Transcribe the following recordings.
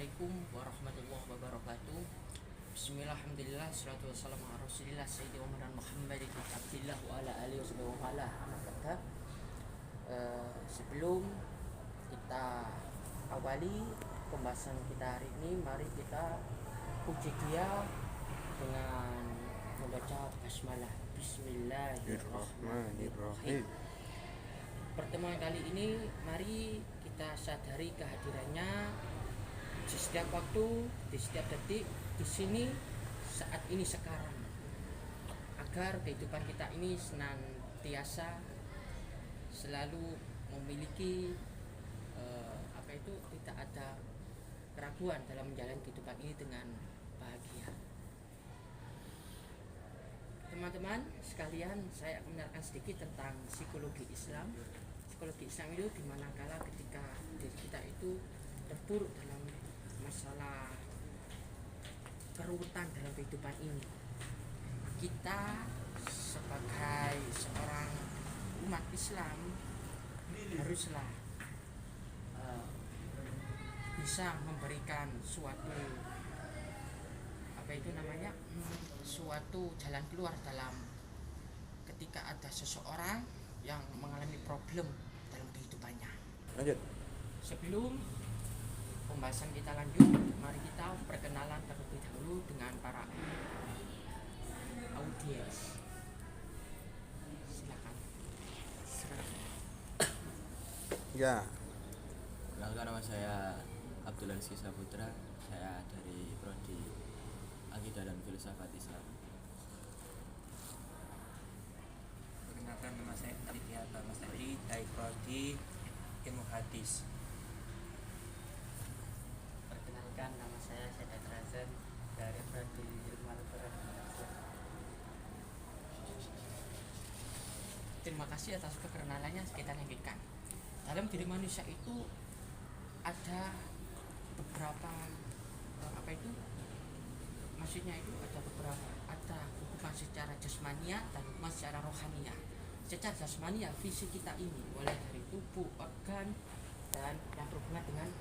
Assalamualaikum warahmatullahi wabarakatuh. Bismillah, alhamdulillah, salatu wassalamu ala rasulillah sayyidina Muhammad ibn Abdillah wa ala alihi wa ala kata. Sebelum kita awali pembahasan kita hari ini, mari kita puji dia dengan membaca basmalah. Bismillahirrahmanirrahim. Pertemuan kali ini mari kita sadari kehadirannya di setiap waktu, di setiap detik, di sini, saat ini, sekarang, agar kehidupan kita ini senantiasa selalu memiliki tidak ada keraguan dalam menjalani kehidupan ini dengan bahagia. Teman-teman sekalian, saya akan menerangkan sedikit tentang psikologi Islam. Psikologi Islam itu dimana kala ketika diri kita itu terpuruk dalam masalah keruwetan dalam kehidupan ini, kita sebagai seorang umat Islam haruslah bisa memberikan suatu suatu jalan keluar dalam ketika ada seseorang yang mengalami problem dalam kehidupannya. Lanjut. Sebelum pembahasan kita lanjut, mari kita perkenalan terlebih dahulu dengan para audiens. Silakan. Ya. Perkenalkan, nama saya Abdullah Rizky Saputra. Saya dari Prodi Akidah dan Filsafat Islam. Perkenalkan, nama saya Aditya Mas Ali dari Prodi Ilmu Hadis. Perkenalkan, nama saya Sedat Razan dari Prodi Ilmu Al-Quran. Terima kasih atas perkenalannya. Kita lanjutkan. Dalam diri manusia itu ada beberapa ada hubungan secara jasmania dan hubungan secara rohania. Secara jasmania, fisik kita ini mulai dari tubuh, organ, dan yang berhubungan dengan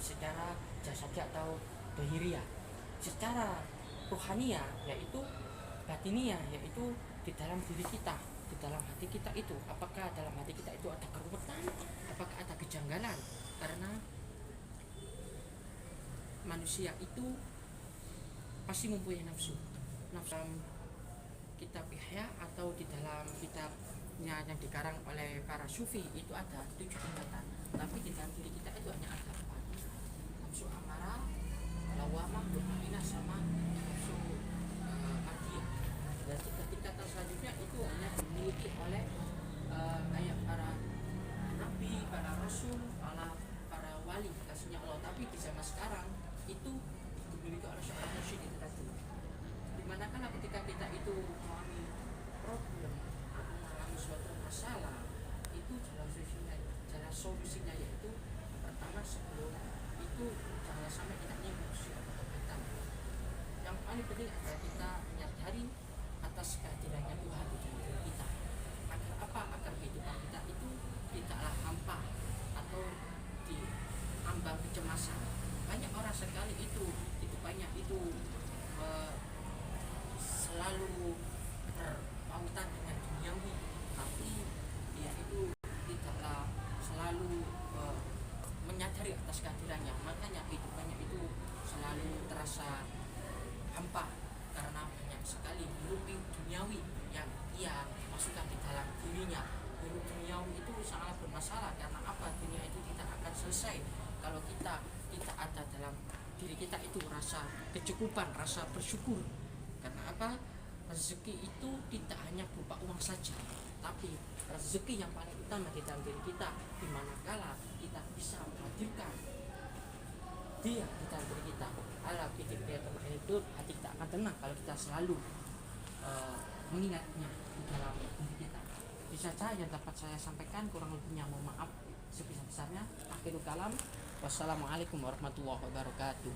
secara jasadi atau dohiriyah. Secara rohania, yaitu batinia, yaitu di dalam diri kita, di dalam hati kita itu, apakah dalam hati kita itu ada keruwetan, apakah ada kejanggalan, karena manusia itu pasti mempunyai nafsu kitab Ihya atau di dalam kitabnya yang dikarang oleh para sufi itu ada 7 tingkatan, tapi di dalam diri kita itu hanya ada 4: nafsu amarah, lawamah, mutmainah, sama nafsu mardiyah. Dan tingkatan selanjutnya itu hanya dimiliki oleh kayak para nabi, para rasul, para wali kasihnya Allah. Tapi di zaman sekarang itu dimiliki oleh seorang musyrik itu tadi. Dimana kan ketika kita itu mengalami problem, mengalami suatu masalah, itu jalan solusinya yaitu pertama, sebelum itu jangan sampai kita nyinggung obat-obatan. Yang paling penting adalah kita menyadari atas kehadirannya Tuhan di dalam diri kita. Agar apa? Agar kehidupan kita itu tidaklah hampa atau diambang kecemasan. Banyak orang sekali itu banyak itu selalu berpautan dengan duniawi, tapi dia itu tidaklah selalu menyadari atas kehadirannya. Makanya kehidupannya itu selalu terasa hampa karena banyak sekali hiruk duniawi yang dia masukkan di dalam dirinya. Hiruk duniawi itu sangat bermasalah karena apa? Dunia itu tidak akan selesai kalau kita tidak ada dalam diri kita itu rasa kecukupan, rasa bersyukur. Karena apa? Rezeki itu tidak hanya berupa uang saja, tapi rezeki yang paling utama di dalam diri kita, di manakala kita bisa menghadirkan dia di dalam diri kita. Ala pikir dia teman itu, hati kita akan tenang kalau kita selalu mengingatnya di dalam diri kita. Bisa saja yang dapat saya sampaikan, kurang lebihnya mohon maaf sebesar-besarnya. Akhirul kalam, wassalamualaikum warahmatullahi wabarakatuh.